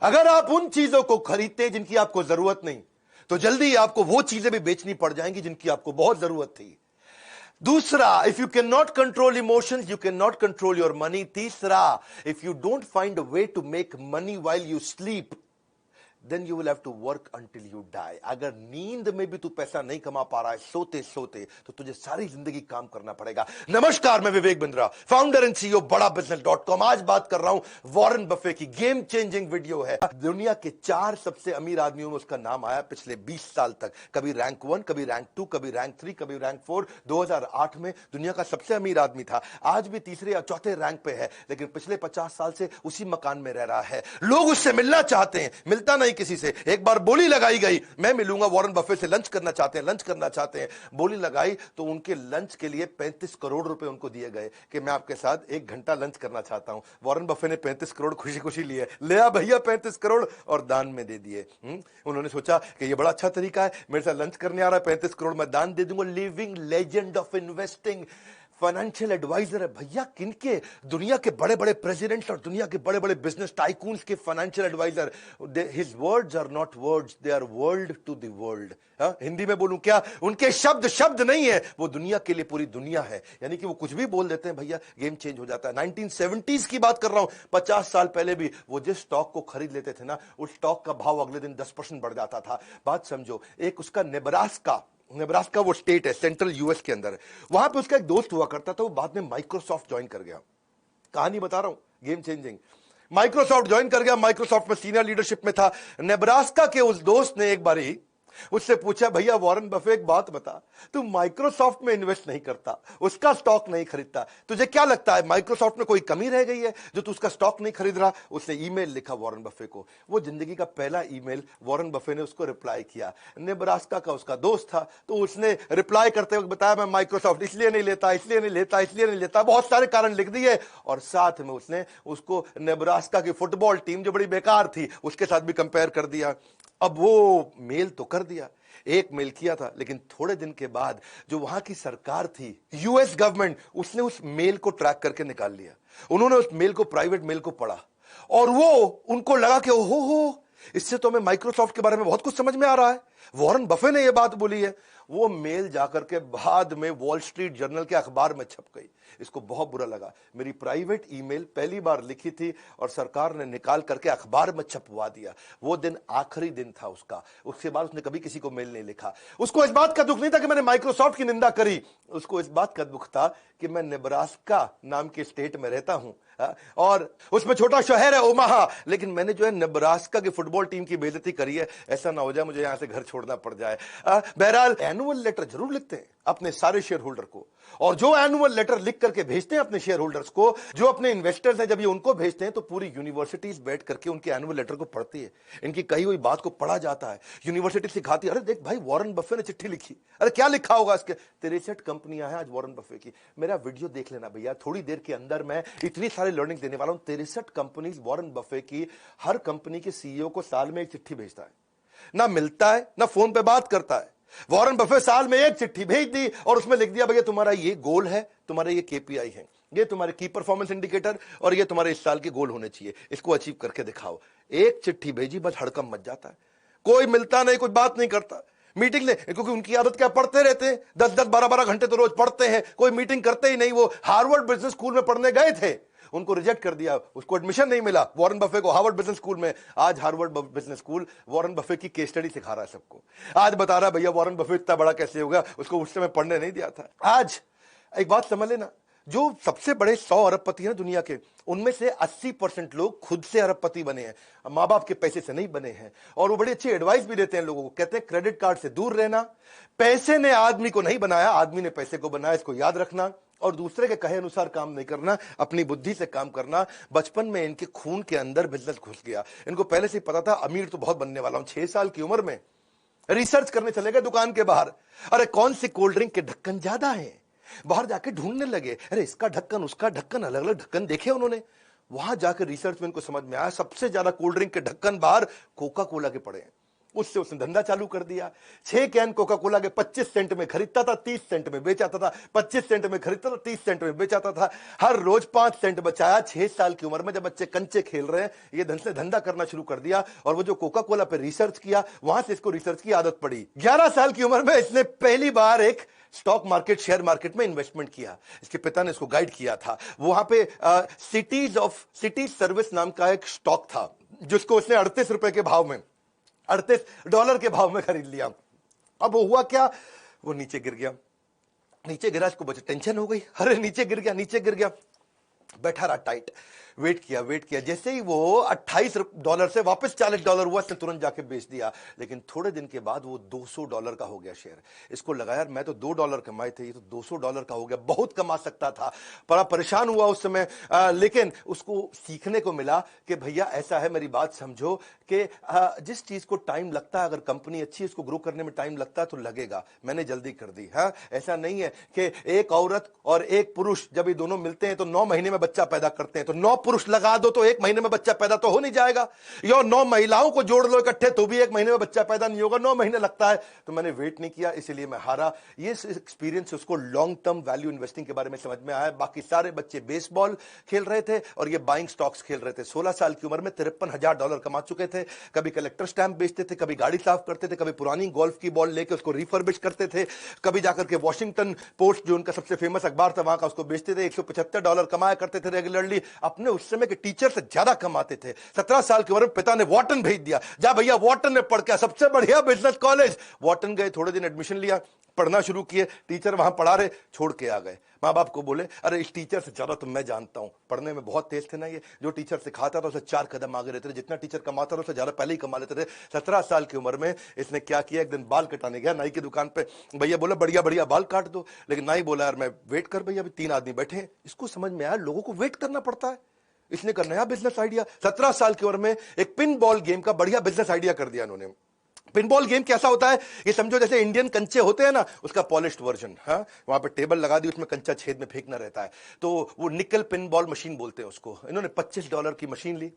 अगर आप उन चीजों को खरीदते हैं जिनकी आपको जरूरत नहीं, तो जल्दी ही आपको वो चीजें भी बेचनी पड़ जाएंगी जिनकी आपको बहुत जरूरत थी। दूसरा, if you can not control emotions, you can not control your money. तीसरा, if you don't find a way to make money while you sleep, then you will have to work until you die। अगर नींद में भी तू पैसा नहीं कमा पा रहा है सोते सोते, तो तुझे सारी जिंदगी काम करना पड़ेगा। नमस्कार, मैं Vivek Bindra, founder and CEO बड़ा बिजनेस.com। आज बात कर रहा हूं वॉरेन बफे की। गेम चेंजिंग वीडियो है। दुनिया के 4 सबसे अमीर आदमियों में उसका नाम आया पिछले 20 साल तक। कभी रैंक 1, कभी रैंक 2, कभी रैंक 3, कभी रैंक 4। 2008 में दुनिया का सबसे अमीर आदमी था। आज भी तीसरे या चौथे रैंक पे है, लेकिन पिछले 50 साल से उसी मकान में रह रहा है। लोग उससे मिलना चाहते हैं, मिलता नहीं किसी से। एक बार बोली लगाई गई, मैं मिलूंगा वॉरेन बफे से, लंच करना चाहते हैं। बोली लगाई तो उनके लंच के लिए 35 करोड़ रुपए उनको दिए गए कि मैं आपके साथ 1 घंटा लंच करना चाहता हूं। वॉरेन बफे ने 35 करोड़ खुशी खुशी लिए, ले आ भैया 35 करोड़, और दान में दे दिए। उन्होंने सोचा कि ये बड़ा अच्छा तरीका है, मेरे साथ लंच करने आ रहा है, 35 करोड़ मैं दान दे दूंगा। Living legend of investing, financial adviser है भैया। किनके? दुनिया के बड़े बड़े प्रेसिडेंट्स और दुनिया के बड़े बड़े बिजनेस टाइकून्स के financial adviser. His words are not words, they are world to the world. Hindi में बोलूं क्या? उनके शब्द शब्द नहीं है, वो दुनिया के लिए पूरी दुनिया है। यानी कि वो कुछ भी बोल देते हैं भैया, गेम चेंज हो जाता है। 1970s की बात कर रहा हूं, 50 साल पहले भी वो जिस स्टॉक को खरीद लेते थे ना, उस स्टॉक का भाव अगले दिन 10% बढ़ जाता था। बात समझो, एक उसका नेब्रास्का वो स्टेट है सेंट्रल यूएस के अंदर, वहां पे उसका एक दोस्त हुआ करता था। वो बाद में माइक्रोसॉफ्ट ज्वाइन कर गया। कहानी बता रहा हूं, गेम चेंजिंग। माइक्रोसॉफ्ट ज्वाइन कर गया, माइक्रोसॉफ्ट में सीनियर लीडरशिप में था। नेब्रास्का के उस दोस्त ने एक बारी उससे पूछा, भैया वॉरेन बफे एक बात बता, तू माइक्रोसॉफ्ट में इन्वेस्ट नहीं करता, उसका स्टॉक नहीं खरीदता, तुझे क्या लगता है माइक्रोसॉफ्ट में कोई कमी रह गई है जो तू उसका स्टॉक नहीं खरीद रहा? उसने ईमेल लिखा वॉरेन बफे को। वो जिंदगी का पहला ईमेल वॉरेन बफे ने उसको रिप्लाई किया। नेब्रास्का का उसका दोस्त था, तो उसने रिप्लाई करते वक्त बताया, मैं माइक्रोसॉफ्ट इसलिए नहीं लेता, बहुत सारे कारण लिख दिए। और साथ में उसने उसको नेब्रास्का की फुटबॉल टीम जो बड़ी बेकार थी उसके साथ भी कंपेयर कर दिया। अब वो मेल तो कर दिया, एक मेल किया था, लेकिन थोड़े दिन के बाद जो वहां की सरकार थी, यूएस गवर्नमेंट, उसने उस मेल को ट्रैक करके निकाल लिया। उन्होंने उस मेल को, प्राइवेट मेल को पढ़ा, और वो उनको लगा कि हो इससे तो हमें माइक्रोसॉफ्ट के बारे में बहुत कुछ समझ में आ रहा है, वॉरेन बफे ने ये बात बोली है। वो मेल जाकर के बाद में वॉल स्ट्रीट जर्नल के अखबार में छप गई। इसको बहुत बुरा लगा, मेरी प्राइवेट ईमेल पहली बार लिखी थी और सरकार ने निकाल करके अखबार में छपवा दिया। वो दिन आखिरी दिन था उसका, उसके बाद उसने कभी किसी को मेल नहीं लिखा। उसको इस बात का दुख नहीं था कि मैंने माइक्रोसॉफ्ट की निंदा करी, उसको इस बात का दुख था कि मैं नेब्रास्का नाम के स्टेट में रहता हूं, और उसमें छोटा शहर है ओमाहा, लेकिन मैंने जो है नेब्रास्का की फुटबॉल टीम की बेइज्जती करी है, ऐसा ना हो जाए मुझे यहां से घर छोड़ना पड़ जाए। बहरहाल एनुअल लेटर जरूर लिखते हैं अपने सारे शेयर होल्डर को, और जो एनुअल लेटर लिख करके भेजते हैं अपने शेयर होल्डर्स को, जो अपने इन्वेस्टर्स हैं, जब ये उनको भेजते हैं तो पूरी यूनिवर्सिटीज बैठ करके उनके एनुअल लेटर को पढ़ती है, इनकी कही हुई बात को पढ़ा जाता है। यूनिवर्सिटी सिखाती है, अरे देख भाई वॉरेन बफे ने चिट्ठी लिखी, अरे क्या लिखा होगा इसके, 63 कंपनियां हैं आज वॉरेन बफे की। मेरा वीडियो देख लेना भैया, थोड़ी देर के अंदर मैं इतनी सारी लर्निंग देने वाला हूं। 63 कंपनीज वॉरेन बफे की, हर कंपनी के सीईओ को साल में एक चिट्ठी भेजता है, ना मिलता है ना फोन पे बात करता है। वॉरेन बफे साल में एक चिट्ठी भेज दी और उसमें लिख दिया, भैया तुम्हारा ये गोल है, तुम्हारा ये केपीआई है, ये तुम्हारे की परफॉर्मेंस इंडिकेटर, और ये तुम्हारे इस साल के गोल होने चाहिए, इसको अचीव करके दिखाओ। एक चिट्ठी भेजी, बस हड़कंप मच जाता है। कोई मिलता नहीं, कोई बात नहीं करता, मीटिंग ले, क्योंकि उनकी आदत क्या, पढ़ते रहते हैं, 10-10 12-12 घंटे तो रोज पढ़ते हैं, कोई मीटिंग करते ही नहीं। वो हार्वर्ड बिजनेस स्कूल में पढ़ने गए थे, उनको रिजेक्ट कर दिया, उसको एडमिशन नहीं मिला वॉरेन बफे को हार्वर्ड बिजनेस स्कूल में। आज Harvard business school Warren Buffett की केस स्टडी सिखा रहा है सबको। आज बता रहा है भैया वॉरेन बफे इतना बड़ा कैसे होगा, उसको उस समय पढ़ने नहीं दिया था। आज एक बात समझ लेना, जो सबसे बड़े 100 अरबपति हैं दुनिया के, उनमें से 80% लोग खुद से अरबपति बने हैं, माँ बाप के पैसे से नहीं बने हैं। और वो बड़ी अच्छी एडवाइस भी देते हैं लोगों को, कहते हैं क्रेडिट कार्ड से दूर रहना, पैसे ने आदमी को नहीं बनाया, आदमी ने पैसे को बनाया, इसको याद रखना, और दूसरे के कहे अनुसार काम नहीं करना, अपनी बुद्धि से काम करना। बचपन में इनके खून के अंदर बिजनेस घुस गया, इनको पहले से पता था अमीर तो बहुत बनने वाला हूं। 6 साल की उम्र में रिसर्च करने चले गए दुकान के बाहर, अरे कौन सी कोल्ड ड्रिंक के ढक्कन ज्यादा है, बाहर जाके ढूंढने लगे, अरे इसका ढक्कन उसका ढक्कन, अलग अलग ढक्कन देखे उन्होंने। वहां जाकर रिसर्च में इनको समझ में आया सबसे ज्यादा कोल्ड ड्रिंक के ढक्कन बाहर कोका कोला के पड़े हैं। उससे उसने धंधा चालू कर दिया। 6 कैन कोका कोला के 25 सेंट में खरीदता था, 30 सेंट में बेचाता था, 25 सेंट में खरीदता था, 30 सेंट में बेचाता था। हर रोज 5 सेंट बचाया। 6 साल की उम्र में जब बच्चे कंचे खेल रहे हैं, ये धन से धंधा करना शुरू कर दिया। और वो जो कोका कोला पे रिसर्च किया, वहां से इसको रिसर्च की आदत पड़ी। 11 साल की उम्र में इसने पहली बार एक स्टॉक मार्केट, शेयर मार्केट में इन्वेस्टमेंट किया। इसके पिता ने इसको गाइड किया था। वहां पे सिटीज सर्विस नाम का एक स्टॉक था, जिसको उसने 38 रुपए के भाव में, $38 के भाव में खरीद लिया। अब वो हुआ क्या, वो नीचे गिर गया। नीचे गिरा, इसको बच्चे टेंशन हो गई, अरे नीचे गिर गया, नीचे गिर गया। बैठा रहा टाइट, वेट किया। जैसे ही वो $28 से वापस $40 हुआ, इसने तुरंत जाके बेच दिया। लेकिन थोड़े दिन के बाद वो $200 का हो गया शेयर। इसको लगा यार मैं तो $2 कमाए थे, ये तो $200 का हो गया, बहुत कमा सकता था। बड़ा परेशान हुआ उस समय। लेकिन उसको सीखने को मिला कि भैया ऐसा है, मेरी बात समझो कि जिस चीज को टाइम लगता है, अगर कंपनी अच्छी है, उसको ग्रो करने में टाइम लगता है तो लगेगा। मैंने जल्दी कर दी। ऐसा नहीं है कि एक औरत और एक पुरुष जब ये दोनों मिलते हैं तो 9 महीने में बच्चा पैदा करते हैं, तो 9 पुरुष लगा दो तो 1 महीने में बच्चा पैदा तो हो नहीं जाएगा। या 9 महिलाओं को जोड़ लो इकट्ठे तो भी 1 महीने में बच्चा पैदा नहीं होगा, 9 महीने लगता है। तो मैंने वेट नहीं किया, इसलिए मैं हारा। ये एक्सपीरियंस से उसको लॉन्ग टर्म वैल्यू इन्वेस्टिंग के बारे में समझ में आया। बाकी सारे बच्चे बेसबॉल खेल रहे थे और ये बाइंग स्टॉक्स खेल रहे थे। 16 साल की उम्र में $53,000 कमा चुके थे। कभी कलेक्टर स्टैंप बेचते थे, कभी गाड़ी साफ करते थे, कभी पुरानी गोल्फ की बॉल लेके उसको रिफर्बिश करते थे, कभी जाकर के वॉशिंगटन पोस्ट जो उनका सबसे फेमस अखबार था वहां का उसको बेचते थे। $175 कमाया करते थे रेगुलरली। अपने उस समय के टीचर से ज्यादा कमाते थे। 17 साल की उम्र में पिता ने वॉटन भेज दिया, जा भैया वॉटन में पढ़ के, सबसे बढ़िया बिजनेस कॉलेज। वॉटन गए, थोड़े दिन एडमिशन लिया, पढ़ना शुरू किए। टीचर वहां पढ़ा रहे, छोड़ के आ गए। माँ बाप को बोले अरे इस टीचर से ज्यादा तो मैं जानता हूं, पढ़ने में बहुत तेज थे ना ये। जो टीचर सिखाता था उसे 4 कदम आगे रहते थे, जितना टीचर कमाता था उससे ज्यादा पहले ही कमा लेते थे। 17 साल की उम्र में इसने क्या किया, एक दिन बाल कटाने गया नाई की दुकान पे। भैया बोला बढ़िया बढ़िया बाल काट दो, लेकिन नाई बोला यार मैं वेट कर भैया, अभी 3 आदमी बैठे हैं। इसको समझ में आया लोगों को वेट करना पड़ता है। इसने कर नया बिजनेस आइडिया, 17 साल की उम्र में एक पिन बॉल गेम का बढ़िया बिजनेस आइडिया कर दिया इन्होंने। पिनबॉल गेम कैसा होता है, ये समझो जैसे इंडियन कंचे होते हैं ना, उसका पॉलिश्ड वर्जन। वहां पे टेबल लगा दी, उसमें कंचा छेद में फेंकना रहता है, तो वो निकल पिनबॉल मशीन बोलते हैं उसको। इन्होंने $25 की मशीन ली,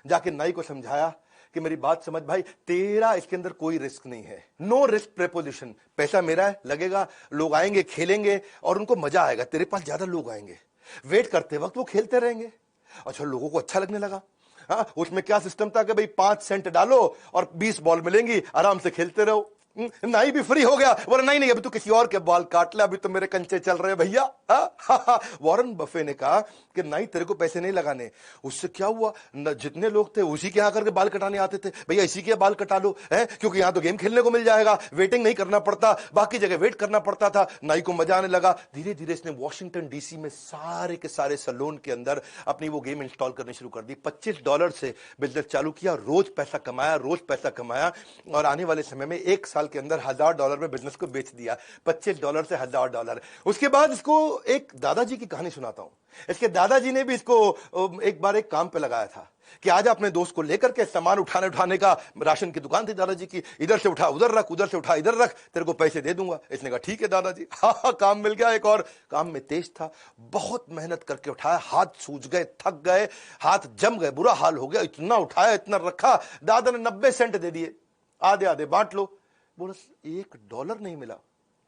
जाके नाई को समझाया कि मेरी बात समझ भाई, तेरा इसके अंदर कोई रिस्क नहीं है, नो रिस्क प्रेपोजिशन। पैसा मेरा है, लगेगा, लोग आएंगे खेलेंगे और उनको मजा आएगा, तेरे पास ज्यादा लोग आएंगे, वेट करते वक्त वो खेलते रहेंगे। अच्छा, लोगों को अच्छा लगने लगा। उसमें क्या सिस्टम था कि भाई 5 सेंट डालो और 20 बॉल मिलेंगी, आराम से खेलते रहो। नाई भी फ्री हो गया, बोला नहीं अभी तो किसी और के बाल काट ले, अभी तो मेरे कंचे चल रहे हैं भैया। वॉरेन बफे ने कहा कि नाई तेरे को पैसे नहीं लगाने। उससे क्या हुआ, जितने लोग थे उसी के आकर के बाल कटाने आते थे। भैया इसी के बाल कटा लो, है क्योंकि यहां तो गेम खेलने को मिल जाएगा, वेटिंग नहीं करना पड़ता, बाकी जगह वेट करना पड़ता था। नाई को मजा आने लगा। धीरे धीरे इसने वॉशिंगटन डीसी में सारे के सारे सैलून के अंदर अपनी वो गेम इंस्टॉल करनी शुरू कर दी। $25 से बिजनेस चालू किया, रोज पैसा कमाया और आने वाले समय में 1 साल के अंदर $1,000 में बिजनेस को बेच दिया। $25 से $1,000। उसके बाद इसको एक दादाजी की कहानी सुनाता हूं। इसके दादाजी ने भी इसको एक बार एक काम पे लगाया था कि आज अपने दोस्त को लेकर के सामान उठाने का, राशन की दुकान थी दादाजी की, इधर से उठा उधर रख, उधर से उठा इधर रख, तेरे को पैसे दे दूंगा। इसने कहा ठीक है दादाजी। हाँ, काम मिल गया। एक और काम में तेज था, बहुत मेहनत करके उठाया, हाथ सूज गए, थक गए, हाथ जम गए, बुरा हाल हो गया। इतना उठाया, इतना रखा, दादा ने 90 सेंट दे दिए, आधे आधे बांट लो। बोला $1 नहीं मिला,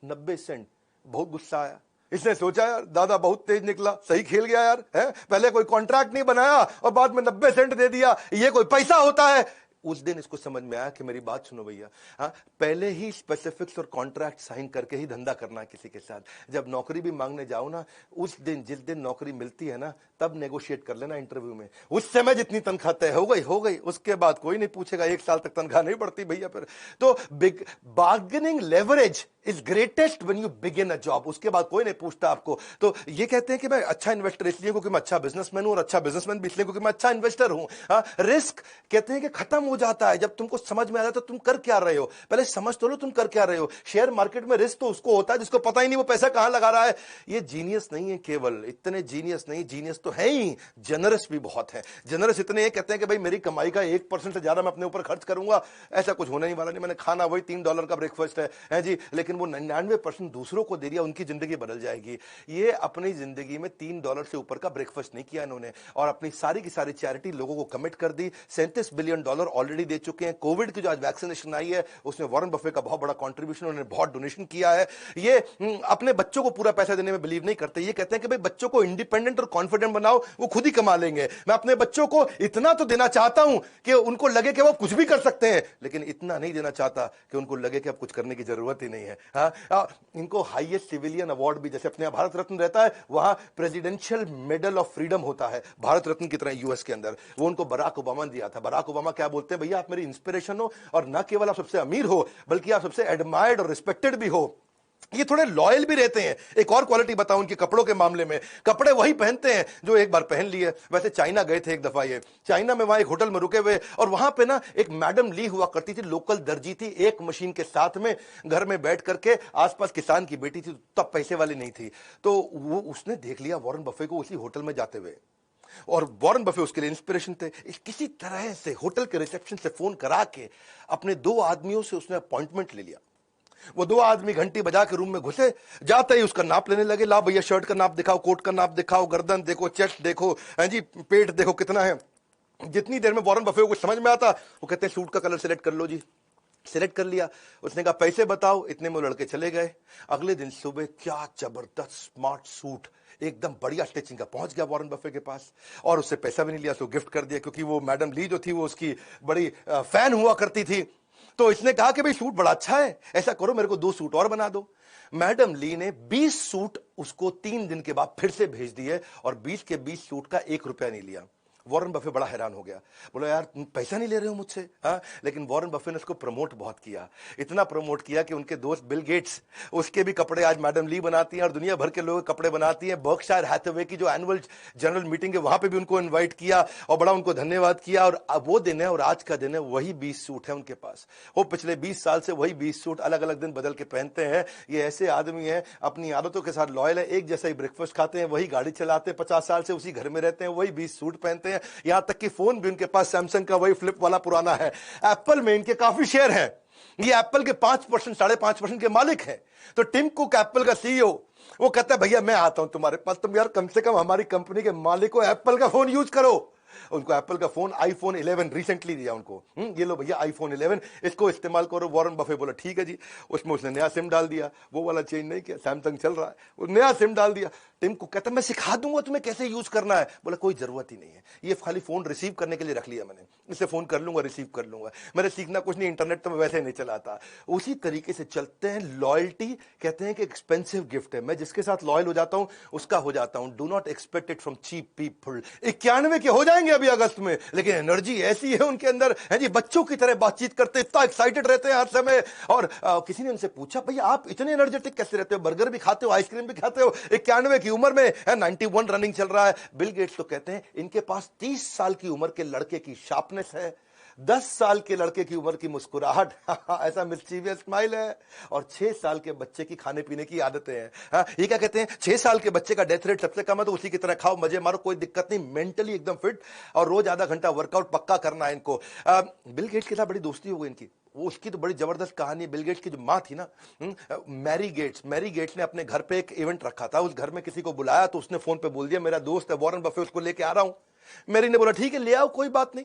90 सेंट। बहुत गुस्सा आया। इसने सोचा यार दादा बहुत तेज निकला, सही खेल गया यार, है पहले कोई कॉन्ट्रैक्ट नहीं बनाया और बाद में 90 सेंट दे दिया, ये कोई पैसा होता है। उस दिन इसको समझ में आया कि मेरी बात सुनो भैया, पहले ही स्पेसिफिक्स और कॉन्ट्रैक्ट साइन करके ही धंधा करना है किसी के साथ। जब नौकरी भी मांगने जाओ ना, उस दिन जिस दिन नौकरी मिलती है ना, तब नेगोशिएट कर लेना इंटरव्यू में। उस समय जितनी तनख्वाह तय हो गई, उसके बाद कोई नहीं पूछेगा। 1 साल तक तनख्वाह नहीं बढ़ती भैया फिर तो। Big bargaining leverage is greatest when you begin a job. उसके बाद कोई नहीं पूछता आपको। तो ये कहते हैं कि मैं अच्छा इन्वेस्टर इसलिए क्योंकि मैं अच्छा बिजनेसमैन हूं, और अच्छा बिजनेसमैन भी इसलिए क्योंकि मैं अच्छा इन्वेस्टर हूं। रिस्क कहते हैं कि खत्म हो जाता है जब तुमको समझ में आ जाता है तुम कर क्या रहे हो। पहले समझ तो लो तुम कर क्या रहे हो। शेयर मार्केट में रिस्क तो उसको होता है जिसको पता ही नहीं वो पैसा कहां लगा रहा है। ये जीनियस नहीं है, केवल इतने जीनियस नहीं, जीनियस तो है ही, जनरस भी बहुत है। जनरस इतने ये कहते हैं कि भाई मेरी कमाई का 1% से ज्यादा मैं अपने ऊपर खर्च करूंगा, ऐसा कुछ होने नहीं वाला नहीं। मैंने खाना वही $3 का ब्रेकफास्ट है जी, लेकिन वो 99% दूसरों को दे दिया, उनकी जिंदगी बदल जाएगी। ये अपनी जिंदगी में $3 से ऊपर का ब्रेकफास्ट नहीं किया इन्होंने, और अपनी सारी की सारी चैरिटी लोगों को कमिट कर दी। $37 बिलियन ऑलरेडी दे चुके हैं। कोविड की जो आज वैक्सीनेशन आई है उसमें वॉरेन बफे का बहुत बड़ा कंट्रीब्यूशन, उन्होंने बहुत डोनेशन किया है। ये अपने बच्चों को पूरा पैसा देने में बिलीव नहीं करते, ये कहते हैं कि भाई बच्चों को इंडिपेंडेंट और कॉन्फिडेंट बनाओ, वो खुद ही कमा लेंगे। मैं अपने बच्चों को इतना तो देना चाहता हूं कि उनको लगे कि वो कुछ भी कर सकते हैं, लेकिन इतना नहीं देना चाहता कि उनको लगे कि अब कुछ करने की जरूरत ही नहीं है। इनको हाईएस्ट सिविलियन अवार्ड भी, जैसे अपने यहाँ भारत रत्न रहता है, वहां प्रेसिडेंशियल मेडल ऑफ फ्रीडम होता है भारत रत्न की तरह यूएस के अंदर, वो उनको बराक ओबामा ने दिया था। बराक ओबामा क्या बोलते हैं, भैया आप मेरी इंस्पिरेशन हो, और न केवल आप सबसे अमीर हो बल्कि आप सबसे एडमायर्ड और रिस्पेक्टेड भी हो। ये थोड़े लॉयल भी रहते हैं। एक और क्वालिटी बताऊं उनके कपड़ों के मामले में, कपड़े वही पहनते हैं जो एक बार पहन लिए। वैसे चाइना गए थे एक दफा, ये चाइना में वहां एक होटल में रुके हुए, और वहां पे ना एक मैडम ली हुआ करती थी, लोकल दर्जी थी, एक मशीन के साथ में घर में बैठ करके, आसपास किसान की बेटी थी, तब पैसे वाली नहीं थी, तो वो उसने देख लिया वॉरेन बफे को उसी होटल में जाते हुए, और वॉरेन बफे उसके लिए इंस्पिरेशन थे। किसी तरह से होटल के रिसेप्शन से फोन करा के अपने 2 आदमियों से उसने अपॉइंटमेंट ले लिया। वो 2 आदमी घंटी बजा के रूम में घुसे, जाते ही उसका नाप लेने लगे। ला भैया शर्ट का नाप दिखाओ, कोट का नाप दिखाओ, गर्दन देखो, चेस्ट देखो, हैं जी, पेट देखो कितना है। जितनी देर में वॉरेन बफे को कुछ समझ में आता, वो कहते हैं सूट का कलर सिलेक्ट कर लो जी। सिलेक्ट कर लिया, उसने कहा पैसे बताओ, इतने में लड़के चले गए। अगले दिन सुबह क्या जबरदस्त स्मार्ट सूट, एकदम बढ़िया स्टिचिंग का, पहुंच गया वॉरेन बफे के पास, और उससे पैसा भी नहीं लिया, तो गिफ्ट कर दिया, क्योंकि वो मैडम ली जो थी वो उसकी बड़ी फैन हुआ करती थी। तो इसने कहा कि भाई सूट बड़ा अच्छा है, ऐसा करो मेरे को 2 सूट और बना दो। मैडम ली ने 20 सूट उसको 3 दिन के बाद फिर से भेज दिए, और 20 के 20 सूट का 1 रुपया नहीं लिया। वॉरेन बफे बड़ा हैरान हो गया, बोला यार तुम पैसा नहीं ले रहे हो मुझसे। हाँ, लेकिन वॉरेन बफे ने उसको प्रमोट बहुत किया, इतना प्रमोट किया कि उनके दोस्त बिल गेट्स, उसके भी कपड़े आज मैडम ली बनाती हैं, और दुनिया भर के लोग कपड़े बनाती हैं। बर्कशायर हैथवे की जो एनुअल जनरल मीटिंग है वहां पे भी उनको इन्वाइट किया और बड़ा उनको धन्यवाद किया। और वो दिन है और आज का दिन है, वही 20 सूट है उनके पास। वो पिछले 20 साल से वही 20 सूट अलग अलग दिन बदल के पहनते हैं। ये ऐसे आदमी हैं, अपनी आदतों के साथ लॉयल है, एक जैसा ही ब्रेकफास्ट खाते हैं, वही गाड़ी चलाते हैं, 50 साल से उसी घर में रहते हैं, वही 20 सूट पहनते हैं। यहां तक कि फोन भी उनके पास सैमसंग का वही फ्लिप वाला पुराना है। एप्पल में इनके काफी शेयर हैं, ये एप्पल के 5%, 5.5% के मालिक हैं। तो टिम कुक एप्पल का सीईओ, वो कहता है भैया मैं आता हूं तुम्हारे पास, तुम यार कम से कम हमारी कंपनी के मालिक को एप्पल का फोन यूज करो। उनको एप्पल का फोन आईफोन 11 रिसेंटली दिया उनको, ये लो भैया आईफोन 11, इसको इस्तेमाल करो। वॉरेन बफे बोला ठीक है जी, उसमें उसने नया सिम डाल दिया, वो वाला चेंज नहीं किया, सैमसंग चल रहा है, वो नया सिम डाल दिया। टिम को कहता मैं सिखा दूंगा तुम्हें कैसे यूज करना है। बोला कोई जरूरत ही नहीं है, ये खाली फोन रिसीव करने के लिए रख लिया मैंने, इससे फोन कर लूंगा रिसीव कर लूंगा, मैंने सीखना कुछ नहीं, इंटरनेट तो मैं वैसे नहीं चलाता। उसी तरीके से चलते हैं। लॉयल्टी कहते हैं कि एक्सपेंसिव गिफ्ट है, मैं जिसके साथ लॉयल हो जाता हूं उसका हो जाता हूं। Do not expect it from cheap people. 91 के हो जाएंगे अभी अगस्त में, लेकिन एनर्जी ऐसी है उनके अंदर, है जी, बच्चों की तरह बातचीत करते, इतना एक्साइटेड रहते हैं हर समय। और किसी ने उनसे पूछा भैया आप इतने एनर्जेटिक कैसे रहते हो, बर्गर भी खाते हो, आइसक्रीम भी खाते हो, 91 की उम्र में, 91 रनिंग चल रहा है। बिल गेट्स तो कहते हैं इनके पास 30 साल की उम्र के लड़के की शार्पनेस है, 10 साल के लड़के की उम्र की मुस्कुराहट, ऐसा मिस्चीवियस स्माइल है, और 6 साल के बच्चे की खाने पीने की आदतें हैं। ये क्या कहते हैं, 6 साल के बच्चे का डेथ रेट सबसे कम है, तो उसी की तरह खाओ, मजे मारो, कोई दिक्कत नहीं, मेंटली एकदम फिट, और रोज आधा घंटा वर्कआउट पक्का करना है इनको। बिल गेट्स के साथ बड़ी दोस्ती हो गई इनकी। वो उसकी तो बड़ी जबरदस्त कहानी, बिल गेट्स की जो माँ थी ना, मैरी गेट्स ने अपने घर पे एक इवेंट रखा था, उस घर में किसी को बुलाया, तो उसने फोन पे बोल दिया मेरा दोस्त है वॉरेन बफे, उसको लेके आ रहा हूं। मैरी ने बोला ठीक है ले आओ, कोई बात नहीं।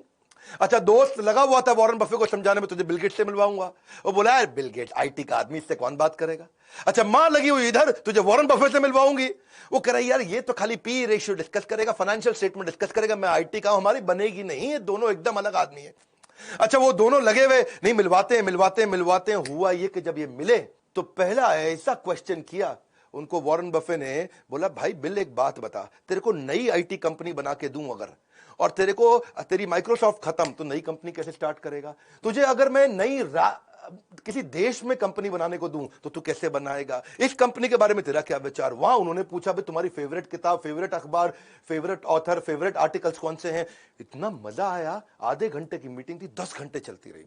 अच्छा, दोस्त लगा हुआ था वॉरेन बफे को समझाने में, तुझे बिल गेट्स से मिलवाऊंगा। वो बोला यार बिल गेट्स आईटी का आदमी, इससे कौन बात करेगा। अच्छा, मां लगी हुई इधर, तुझे वॉरेन बफे से मिलवाऊंगी। वो कह रहा यार ये तो खाली पी रेशियो डिस्कस करेगा, फाइनेंशियल स्टेटमेंट डिस्कस करेगा, मैं आईटी का, हमारी बनेगी नहीं, ये दोनों एकदम अलग आदमी है। अच्छा, वो दोनों लगे हुए नहीं, मिलवाते हैं। हुआ ये कि जब ये मिले तो पहला ऐसा क्वेश्चन किया उनको वॉरेन बफे ने, बोला भाई बिल एक बात बता, तेरे को नई आईटी कंपनी बना के दूं अगर, और तेरी माइक्रोसॉफ्ट खत्म, तो नई कंपनी कैसे स्टार्ट करेगा। तुझे अगर मैं किसी देश में कंपनी बनाने को दूं तो तू कैसे बनाएगा। इस कंपनी के बारे में तेरा क्या विचार। वहां उन्होंने पूछा भाई तुम्हारी फेवरेट किताब, फेवरेट अखबार, फेवरेट ऑथर, फेवरेट आर्टिकल्स कौन से हैं। इतना मजा आया, आधे घंटे की मीटिंग थी, 10 घंटे चलती रही।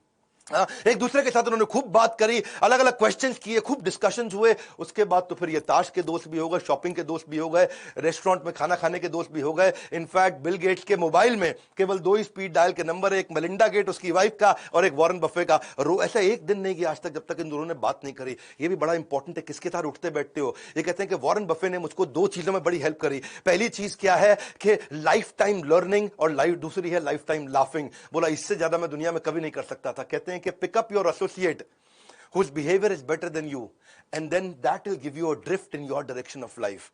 एक दूसरे के साथ उन्होंने खूब बात करी, अलग अलग क्वेश्चंस किए, खूब डिस्कशंस हुए। उसके बाद तो फिर ये ताश के दोस्त भी हो गए, शॉपिंग के दोस्त भी हो गए, रेस्टोरेंट में खाना खाने के दोस्त भी हो गए। इनफैक्ट बिल गेट्स के मोबाइल में केवल 2 ही स्पीड डायल के नंबर, एक मेलिंडा गेट उसकी वाइफ का और एक वॉरेन बफे का। ऐसा एक दिन नहीं कि आज तक जब तक इन दोनों ने बात नहीं करी। ये भी बड़ा इंपॉर्टेंट है, किसके साथ उठते बैठते हो। ये कहते हैं कि वॉरेन बफे ने मुझको 2 चीजों में बड़ी हेल्प करी। पहली चीज क्या है कि लाइफ टाइम लर्निंग, और दूसरी है लाइफ टाइम लाफिंग। बोला इससे ज्यादा मैं दुनिया में कभी नहीं कर सकता था। कहते हैं कि pickup your associate whose behavior is better than you, and then that will give you a drift in your direction of life.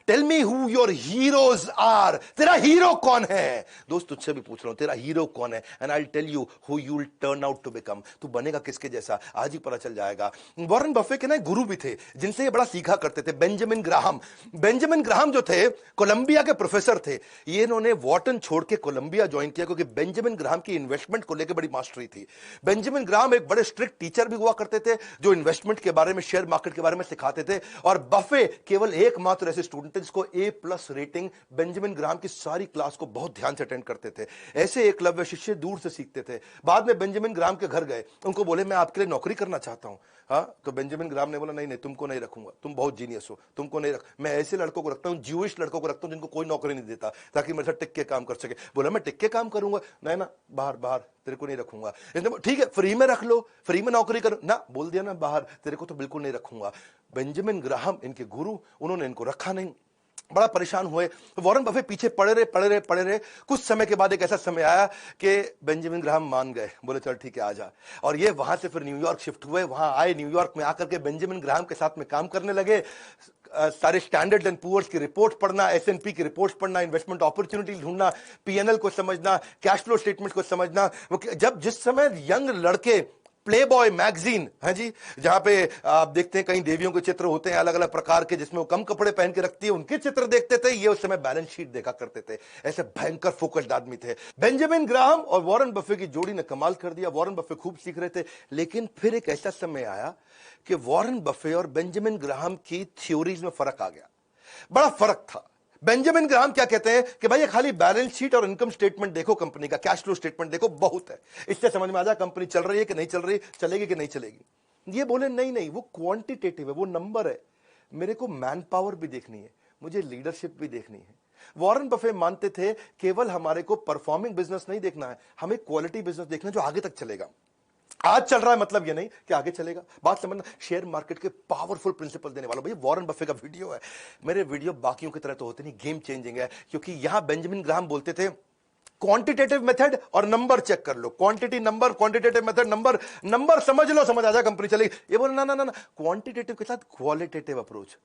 Tell me who your heroes are. तेरा हीरो कौन है? दोस्त तुझसे भी पूछ रहा हूं, तेरा हीरो कौन है? And I'll tell you who you will turn out to become. तू बनेगा किसके जैसा, आज ही पता चल जाएगा। वॉरेन बफे के ना गुरु भी थे जिनसे ये बड़ा सीखा करते थे, बेंजामिन ग्राहम। बेंजामिन ग्राहम जो थे कोलंबिया के प्रोफेसर थे। ये इन्होंने वॉर्टन छोड़ के कोलंबिया ज्वाइन किया क्योंकि बेंजामिन ग्राहम की इन्वेस्टमेंट को लेकर बड़ी मास्टरी थी। बेंजामिन ग्राहम एक बड़े स्ट्रिक्ट टीचर भी हुआ करते थे जो इन्वेस्टमेंट के बारे में, शेयर मार्केट के बारे में सिखाते थे। और बफे केवल एकमात्र ऐसे स्टूडेंट थे जिसको A+ रेटिंग। बेंजामिन ग्राहम की सारी क्लास को बहुत ध्यान से अटेंड करते थे। ऐसे एकलव्य शिष्य दूर से सीखते थे। बाद में बेंजामिन ग्राहम के घर गए, उनको बोले मैं आपके लिए नौकरी करना चाहता हूं। तो बेंजामिन ग्राहम ने बोला नहीं नहीं, तुमको नहीं रखूंगा, तुम बहुत जीनियस हो, तुमको नहीं रख। मैं ऐसे लड़कों को रखता हूं, ज्यूइश लड़कों को रखता हूं जिनको कोई नौकरी नहीं देता, ताकि मेरे साथ टिक के काम कर सके। बोला मैं टिक के काम करूंगा? नहीं ना, बाहर बाहर, तेरे को नहीं रखूंगा। ठीक है, फ्री में रख लो, फ्री में नौकरी करो ना, बोल दिया ना बाहर, तेरे को तो बिल्कुल नहीं रखूंगा। बेंजामिन ग्राहम इनके गुरु, उन्होंने इनको रखा नहीं। बड़ा परेशान हुए। वॉरेन बफे पीछे पड़े रहे। कुछ समय के बाद एक ऐसा समय आया कि बेंजामिन ग्राहम मान गए, बोले चल ठीक है आ जा। और ये वहां से फिर न्यूयॉर्क शिफ्ट हुए। वहां आए, न्यूयॉर्क में आकर के बेंजामिन ग्राहम के साथ में काम करने लगे। सारे स्टैंडर्ड एंड पुअर्स की रिपोर्ट पढ़ना, S&P की रिपोर्ट पढ़ना, इन्वेस्टमेंट अपॉर्चुनिटी ढूंढना, P&L को समझना, कैश फ्लो स्टेटमेंट को समझना। जब जिस समय यंग लड़के प्लेबॉय मैगजीन है जी, जहां पे आप देखते हैं कई देवियों के चित्र होते हैं अलग अलग प्रकार के, जिसमें वो कम कपड़े पहन के रखती है, उनके चित्र देखते थे। ये उस समय बैलेंस शीट देखा करते थे। ऐसे भयंकर फोकस्ड आदमी थे। बेंजामिन ग्राहम और वॉरेन बफे की जोड़ी ने कमाल कर दिया। वॉरेन बफे खूब सीख रहे थे, लेकिन फिर एक ऐसा समय आया कि वॉरेन बफे और बेंजामिन ग्राहम की थ्योरीज में फर्क आ गया। बड़ा फर्क था। बेंजामिन ग्राहम क्या कहते हैं कि भाई ये खाली बैलेंस शीट और इनकम स्टेटमेंट देखो, कंपनी का कैश फ्लो स्टेटमेंट देखो, बहुत है, इससे समझ में आ जाए कंपनी चल रही है कि नहीं चल रही, चलेगी कि नहीं चलेगी। ये बोले नहीं नहीं, वो क्वांटिटेटिव है, वो नंबर है, मेरे को मैन पावर भी देखनी है, मुझे लीडरशिप भी देखनी है। वॉरेन बफे मानते थे केवल हमारे को परफॉर्मिंग बिजनेस नहीं देखना है, हमें क्वालिटी बिजनेस देखना है जो आगे तक चलेगा। आज चल रहा है मतलब ये नहीं कि आगे चलेगा। बात समझना, शेयर मार्केट के पावरफुल प्रिंसिपल देने वाला, भाई वॉरेन बफे का वीडियो है। मेरे वीडियो बाकियों की तरह तो होते नहीं, गेम चेंजिंग है, क्योंकि यहां बेंजामिन ग्राहम बोलते थे क्वांटिटेटिव मेथड और नंबर चेक कर लो, quantity number, quantitative method number, number समझ लो, समझ आ जाए कंपनी चलेगी। ये बोले ना ना ना, क्वांटिटेटिव के साथ क्वालिटेटिव अप्रोच।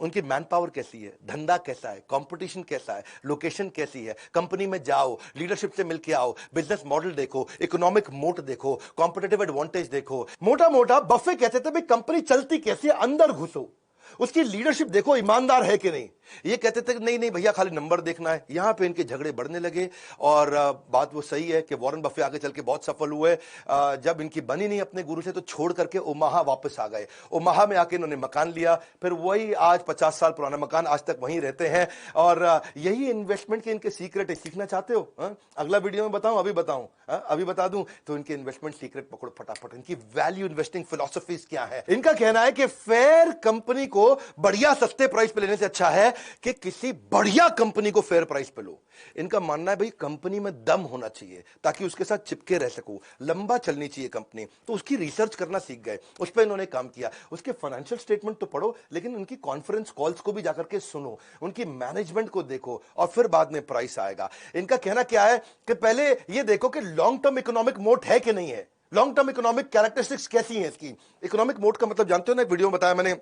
उनकी मैन पावर कैसी है, धंधा कैसा है, कंपटीशन कैसा है, लोकेशन कैसी है, कंपनी में जाओ, लीडरशिप से मिलके आओ, बिजनेस मॉडल देखो, इकोनॉमिक मोट देखो, कॉम्पिटिटिव एडवांटेज देखो। मोटा मोटा बफे कहते थे भाई कंपनी चलती कैसे, अंदर घुसो, उसकी लीडरशिप देखो, ईमानदार है कि नहीं। ये कहते थे नहीं नहीं भैया खाली नंबर देखना है। यहां पे इनके झगड़े बढ़ने लगे। और बात वो सही है कि वॉरेन बफे आगे चल के बहुत सफल हुए। जब इनकी बनी नहीं अपने गुरु से तो छोड़ करके ओमाहा वापस आ गए। ओमाहा में आके इन्होंने मकान लिया, फिर वही आज 50 साल पुराना मकान, आज तक वहीं रहते हैं। और यही इन्वेस्टमेंट के इनके सीक्रेट है। सीखना चाहते हो अगला वीडियो में बताऊं, अभी बताऊं, अभी बता दूं तो इनके इन्वेस्टमेंट सीक्रेट पकड़ो फटाफट। इनकी वैल्यू इन्वेस्टिंग फिलॉसफीज क्या है। इनका कहना है कि फेयर कंपनी को बढ़िया सस्ते प्राइस पे लेने से अच्छा है कि किसी बढ़िया कंपनी को फेयर प्राइस पे लो। इनका मानना है भाई कंपनी में दम होना चाहिए ताकि उसके साथ चिपके रह सको, लंबा चलनी चाहिए कंपनी। तो उसकी रिसर्च करना सीख गए, उस पर इन्होंने काम किया। उसके फाइनेंशियल स्टेटमेंट तो पढ़ो, लेकिन उनकी कॉन्फ्रेंस कॉल्स को भी जाकर के सुनो, उनकी मैनेजमेंट को देखो, और फिर बाद में प्राइस आएगा। इनका कहना क्या है कि पहले ये देखो कि लॉन्ग टर्म इकोनॉमिक मोट है कि नहीं है, लॉन्ग टर्म इकोनॉमिक कैरेक्टरिस्टिक्स कैसी है इसकी। इकोनॉमिक मोट का मतलब जानते हो ना, एक वीडियो में बताया मैंने,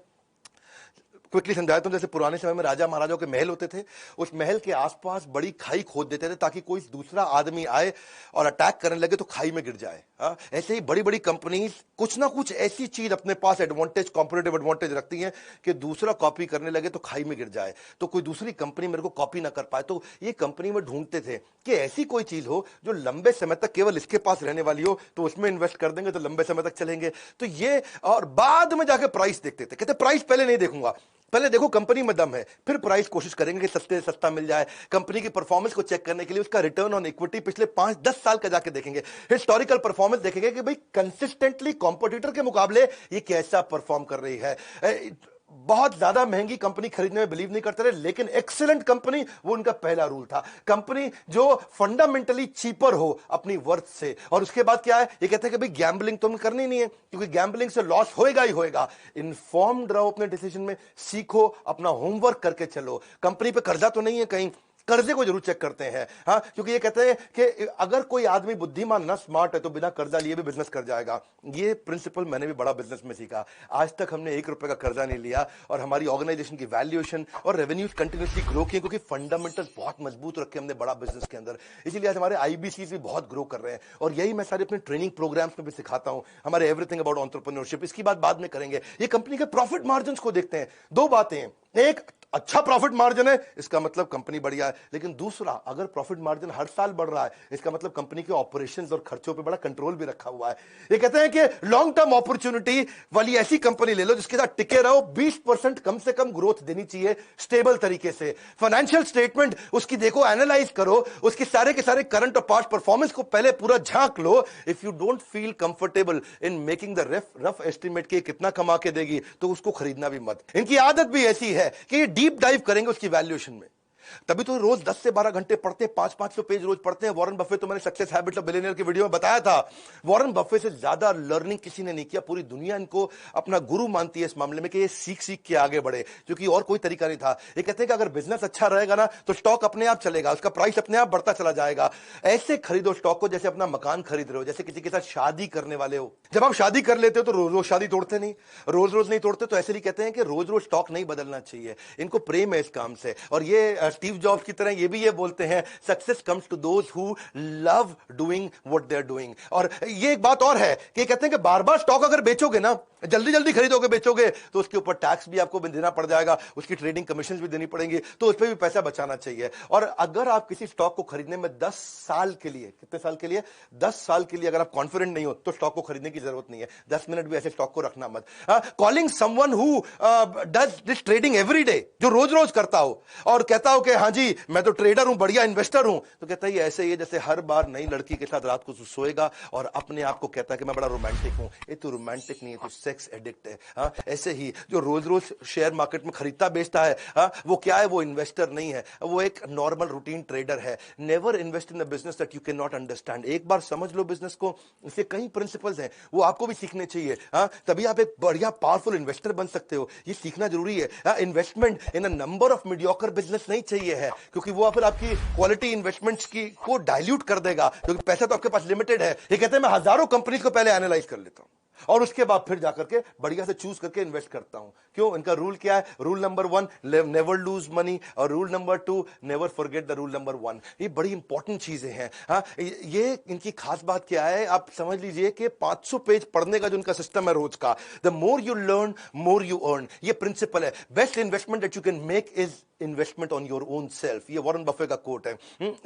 क्विकली समझाया तुम। जैसे पुराने समय में राजा महाराजाओं के महल होते थे, उस महल के आसपास बड़ी खाई खोद देते थे ताकि कोई दूसरा आदमी आए और अटैक करने लगे तो खाई में गिर जाए। ऐसे ही बड़ी बड़ी कंपनीज कुछ ना कुछ ऐसी चीज अपने पास एडवांटेज, कॉम्पिटिटिव एडवांटेज रखती हैं कि दूसरा कॉपी करने लगे तो खाई में गिर जाए, तो कोई दूसरी कंपनी मेरे को कॉपी ना कर पाए। तो ये कंपनी में ढूंढते थे कि ऐसी कोई चीज हो जो लंबे समय तक केवल इसके पास रहने वाली हो, तो उसमें इन्वेस्ट कर देंगे तो लंबे समय तक चलेंगे। तो ये, और बाद में जाके प्राइस देखते थे। कहते प्राइस पहले नहीं देखूंगा, पहले देखो कंपनी में दम है, फिर प्राइस कोशिश करेंगे कि सस्ते से सस्ता मिल जाए। कंपनी की परफॉर्मेंस को चेक करने के लिए उसका रिटर्न ऑन इक्विटी पिछले 5-10 साल का जाके देखेंगे, हिस्टोरिकल परफॉर्मेंस देखेंगे कि भाई कंसिस्टेंटली कॉम्पिटिटर के मुकाबले ये कैसा परफॉर्म कर रही है। बहुत ज्यादा महंगी कंपनी खरीदने में बिलीव नहीं करते रहे, लेकिन एक्सीलेंट कंपनी वो उनका पहला रूल था। कंपनी जो फंडामेंटली चीपर हो अपनी वर्थ से। और उसके बाद क्या है, ये कहते हैं कि भाई गैम्बलिंग तो हमें करनी नहीं है, क्योंकि गैम्बलिंग से लॉस होएगा ही होएगा। इन्फॉर्म्ड रहो अपने डिसीजन में, सीखो, अपना होमवर्क करके चलो। कंपनी पे कर्जा तो नहीं है कहीं, कर्जे को जरूर चेक करते हैं, हाँ, क्योंकि ये कहते हैं कि अगर कोई आदमी बुद्धिमान ना स्मार्ट है तो बिना कर्जा लिए भी बिजनेस कर जाएगा। ये प्रिंसिपल मैंने भी बड़ा बिजनेस में सीखा। आज तक हमने 1 रुपए का कर्जा नहीं लिया और हमारी ऑर्गेनाइजेशन की वैल्यूएशन और रेवेन्यूज कंटिन्यूसली ग्रो किए, क्योंकि फंडामेंटल्स बहुत मजबूत रखे हमने बड़ा बिजनेस के अंदर। इसीलिए आज हमारे आईबीसी भी बहुत ग्रो कर रहे हैं और यही मैं सारे अपने ट्रेनिंग प्रोग्राम्स में भी सिखाता हूं, हमारे एवरीथिंग अबाउट एंटरप्रेन्योरशिप। इसकी बात बाद में करेंगे। ये कंपनी के प्रॉफिट मार्जिन को देखते हैं। 2 बातें हैं, एक अच्छा प्रॉफिट मार्जिन है, इसका मतलब कंपनी बढ़िया है। लेकिन दूसरा, अगर प्रॉफिट मार्जिन हर साल बढ़ रहा है, इसका मतलब कंपनी के ऑपरेशंस और खर्चों पे बड़ा कंट्रोल भी रखा हुआ है। ये कहते हैं कि लॉन्ग टर्म अपॉर्चुनिटी वाली ऐसी कंपनी ले लो जिसके साथ टिके रहो। 20% कम से कम ग्रोथ देनी चाहिए स्टेबल तरीके से। फाइनेंशियल स्टेटमेंट उसकी देखो, एनालाइज करो, उसके सारे के सारे करंट और पास्ट परफॉर्मेंस को पहले पूरा झांक लो। If you don't feel comfortable in making the rough estimate के कितना कमा के देगी, तो उसको खरीदना भी मत। इनकी आदत भी ऐसी है कि डीप डाइव करेंगे उसकी वैल्यूएशन में। तभी तो रोज 10 से 12 घंटे पढ़ते हैं, 500-500 पेज रोज पढ़ते हैं। वॉरेन बफे तो मैंने सक्सेस हैबिट्स ऑफ बिलियनियर की वीडियो में बताया था, वॉरेन बफे से ज्यादा लर्निंग किसी ने नहीं किया। पूरी दुनिया इनको अपना गुरु मानती है इस मामले में कि ये सीख सीख के आगे बढ़े, क्योंकि और कोई तरीका नहीं था। ये कहते हैं कि अगर बिजनेस अच्छा रहेगा ना तो स्टॉक अपने आप चलेगा, उसका प्राइस अपने आप बढ़ता चला जाएगा। ऐसे खरीदो स्टॉक को जैसे अपना मकान खरीद रहे हो, जैसे किसी के साथ शादी करने वाले हो। जब आप शादी कर लेते हो तो रोज रोज शादी तोड़ते नहीं, रोज रोज नहीं तोड़ते, तो ऐसे ही कहते हैं कि रोज रोज स्टॉक नहीं बदलना चाहिए। इनको प्रेम है इस काम से। और ये स्टीव जॉब्स की तरह ये भी ये बोलते हैं, success comes to those who love doing what they are doing. और ये एक बात और है कि कहते हैं कि बार बार स्टॉक अगर बेचोगे ना, जल्दी जल्दी खरीदोगे बेचोगे, तो उसके ऊपर टैक्स भी आपको देना पड़ जाएगा, उसकी ट्रेडिंग कमीशन भी देनी पड़ेंगी, तो उस पर भी पैसा बचाना चाहिए। और अगर आप किसी स्टॉक को खरीदने में 10 साल के लिए, कितने साल के लिए, 10 साल के लिए अगर आप कॉन्फिडेंट नहीं हो तो स्टॉक को खरीदने की जरूरत नहीं है। 10 मिनट भी ऐसे स्टॉक को रखना मत। Calling someone who does this trading every day, जो रोज रोज करता हो और कहता हो कि हाँ जी मैं तो ट्रेडर हूं, बढ़िया इन्वेस्टर हूं, तो कहता है ऐसे ही जैसे हर बार नई लड़की के साथ रात को सोएगा और अपने आप को कहता है कि मैं बड़ा रोमांटिक हूं। ये तो रोमांटिक नहीं है, तो सेक्स एडिक्ट है। हाँ, ऐसे ही जो रोज रोज शेयर मार्केट में खरीदता बेचता है, हाँ, वो क्या है, वो इन्वेस्टर नहीं है, वो एक नॉर्मल रूटीन ट्रेडर है। Never invest in the business that you can not understand. एक बार समझ लो बिजनेस को, इसके कई प्रिंसिपल्स हैं, वो आपको भी सीखने चाहिए। हाँ, तभी आप एक बढ़िया पावरफुल इन्वेस्टर बन सकते हो। ये सीखना जरूरी है। Investment in a number of mediocre business नहीं चाहिए है, क्योंकि वो फिर आपकी क्वालिटी इन्वेस्टमेंट्स की को डाइल्यूट कर देगा, क्योंकि पैसा तो आपके पास लिमिटेड है। ये कहते हैं मैं हजारों कंपनीज को पहले एनालाइज कर लेता हूं और उसके बाद फिर जाकर के बढ़िया से चूज करके इन्वेस्ट करता हूं। क्यों? इनका रूल क्या है? Rule number 1, never lose money, और rule number 2, never forget the rule number 1। ये बड़ी इंपॉर्टेंट चीजें हैं। हाँ, ये इनकी खास बात क्या है, आप समझ लीजिए कि 500 पेज पढ़ने का जो इनका सिस्टम है रोज का, the more you learn more you earn. ये प्रिंसिपल है। Best investment that you can make is investment on your own self. ये वॉरेन बफे का कोट है।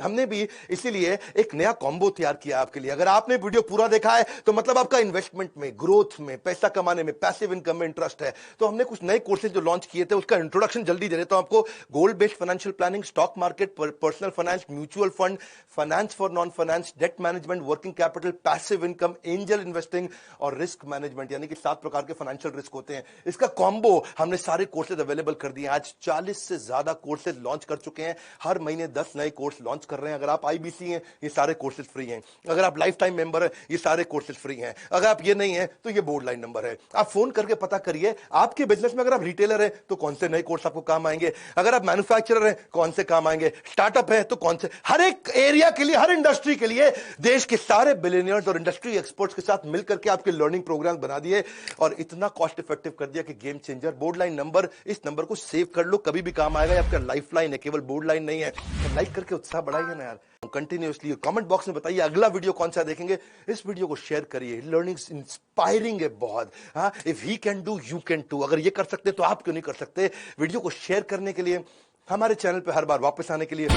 हमने भी इसीलिए एक नया कॉम्बो तैयार किया आपके लिए। अगर आपने वीडियो पूरा देखा है तो मतलब आपका इन्वेस्टमेंट में, ग्रोथ में, पैसा कमाने में, पैसिव इनकम में इंटरेस्ट है। तो हमने कुछ नए कोर्सेज जो लॉन्च किए थे उसका इंट्रोडक्शन जल्दी दे देता हूं आपको। गोल based financial planning, stock market, personal finance, mutual fund, finance for non finance, debt management, working capital, passive income, angel investing और रिस्क मैनेजमेंट, यानी कि 7 प्रकार के फाइनेंशियल रिस्क होते हैं। इसका कॉम्बो हमने सारे कोर्सेज अवेलेबल कर दिए। आज 40 से ज्यादा कोर्सेज लॉन्च कर चुके हैं। हर महीने 10 नए कोर्स लॉन्च कर रहे हैं। अगर आप आईबीसी हैं, ये सारे कोर्सेज फ्री हैं। अगर आप लाइफ टाइम मेंबर हैं, ये सारे कोर्सेज फ्री हैं। अगर आप ये नहीं हैं तो ये बोर्ड लाइन नंबर है। आप फोन करके पता करिए आपके बिजनेस में, अगर आप रिटेलर हैं तो कौन से नए कोर्स आपको काम आएंगे, अगर आप मैन्युफैक्चरर हैं कौन से काम आएंगे, स्टार्टअप है तो कौन से। हर एक एरिया के लिए, हर इंडस्ट्री के लिए देश के सारे बिलियनियर्स और इंडस्ट्री एक्सपर्ट्स के साथ मिलकर के आपके लर्निंग प्रोग्राम बना दिए और इतना कॉस्ट इफेक्टिव कर दिया कि game changer. Board line number, इस नंबर को सेव कर लो, कभी भी काम आएगा। आपका लाइफ लाइन है, केवल बोर्ड लाइन नहीं है। तो लाइक करके उत्साह बढ़ाइए ना यार, कंटिन्यूअसली। कमेंट बॉक्स में बताइए अगला वीडियो कौन सा देखेंगे। इस वीडियो को शेयर करिए, लर्निंग इंस्पायरिंग है बहुत। हाँ, if he can do you can too. अगर ये कर सकते तो आप क्यों नहीं कर सकते। वीडियो को शेयर करने के लिए, हमारे चैनल पे हर बार वापस आने के लिए